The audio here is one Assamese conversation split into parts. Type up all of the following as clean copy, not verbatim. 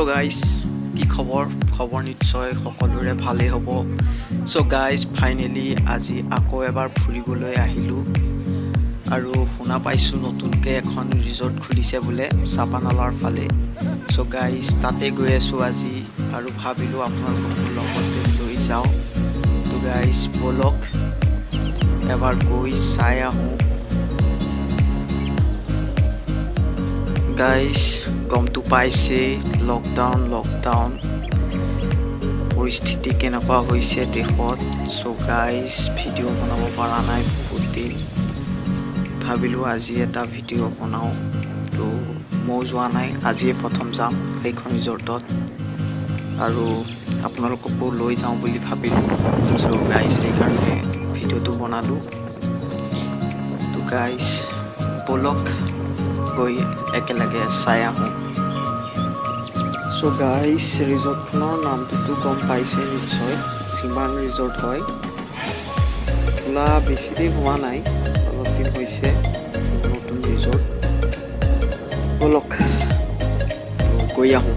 হেল্ল' গাইজ, কি খবৰ নিশ্চয় সকলোৰে ভালেই হ'ব। চ' গাইজ, ফাইনেলি আজি আকৌ এবাৰ ফুৰিবলৈ আহিলোঁ আৰু শুনা পাইছোঁ নতুনকৈ এখন ৰিজৰ্ট খুলিছে বোলে চাপানালাৰ ফালে। চ' গাইজ, তাতে গৈ আছোঁ আজি আৰু ভাবিলোঁ আপোনালোকক লগতে লৈ যাওঁ। তো গাইজ ব'লক এবাৰ গৈ চাই আহোঁ। গাইজ, গমটো পাইছে লকডাউন পৰিস্থিতি কেনেকুৱা হৈছে দেশত। চ' গাইজ, ভিডিঅ' বনাব পৰা নাই বহুত দিন, ভাবিলোঁ আজি এটা ভিডিঅ' বনাওঁ। তো ময়ো যোৱা নাই, আজিয়ে প্ৰথম যাম সেইখন ৰিজৰ্টত আৰু আপোনালোককো লৈ যাওঁ বুলি ভাবিলোঁ। চ' গাইজ, সেইকাৰণে ভিডিঅ'টো বনালোঁ। তো গাইজ ব'লক গৈ একেলগে চাই আহোঁ। চ' গাইজ, ৰিজৰ্টখনৰ নামটোতো গম পাইছে নিশ্চয়, সিমাং ৰিজৰ্ট হয়। খোলা বেছি দিন হোৱা নাই, অলপ দিন হৈছে নতুন ৰিজৰ্ট। ব'লক গৈ আহোঁ।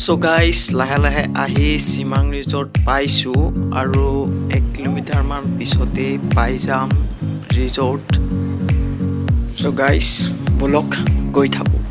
চ' গাইজ, লাহে লাহে আহি সিমাং ৰিজৰ্ট পাইছোঁ আৰু 1 কিলোমিটাৰমান পিছতেই পাই যাম ৰিজৰ্ট। চ' গাইজ ব'লক গৈ থাকোঁ।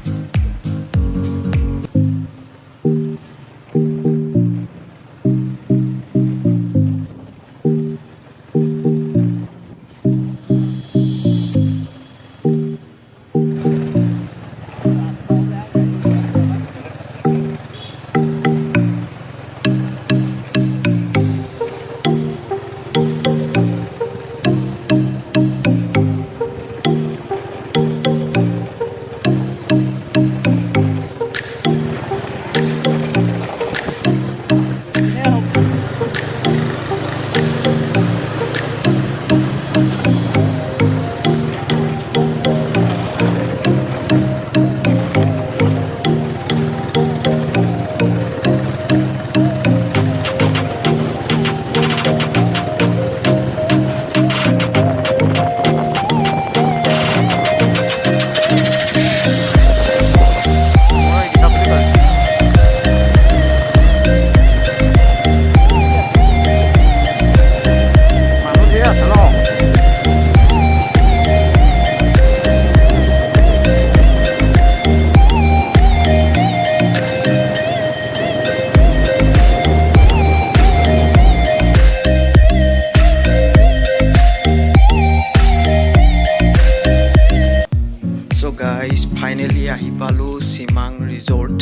গাইজ ফাইনেলি আহি পালোঁ সিমাং ৰিজৰ্ট।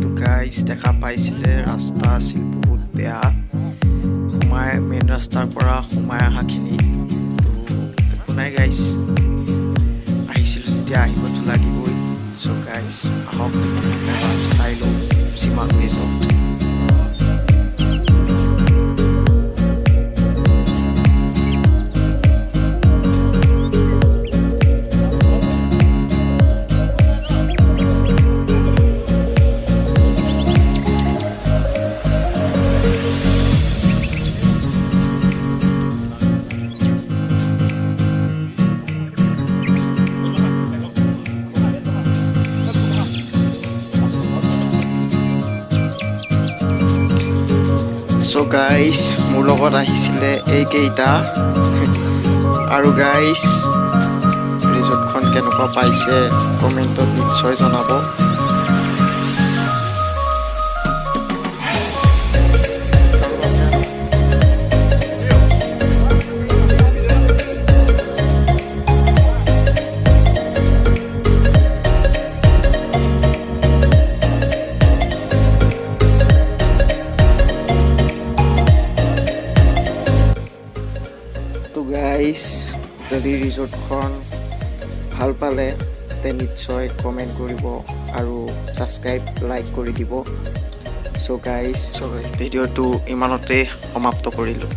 তো গাইজ দেখা পাইছিলে ৰাস্তা আছিল বহুত বেয়া, মেইন ৰাস্তাৰ পৰা সোমাই অহাখিনি। তো একো নাই গাইজ, আহিছিলোঁ যেতিয়া আহিবতো লাগিবই। চ' গাইজ আহক এবাৰ চাই লওঁ সিমাং ৰিজৰ্ট। চ' গাইজ মোৰ লগত আহিছিলে এইকেইটা। আৰু গাইজ ৰিজৰ্টখন কেনেকুৱা পাইছে কমেণ্টত নিশ্চয় জনাব। গাইজ যদি ৰিজৰ্টখন ভাল পালে তে নিশ্চয় কমেণ্ট কৰিব আৰু ছাবস্ক্ৰাইব লাইক কৰি দিব। চ' গাইজ ভিডিঅ'টো ইমানতে সমাপ্ত কৰিলোঁ।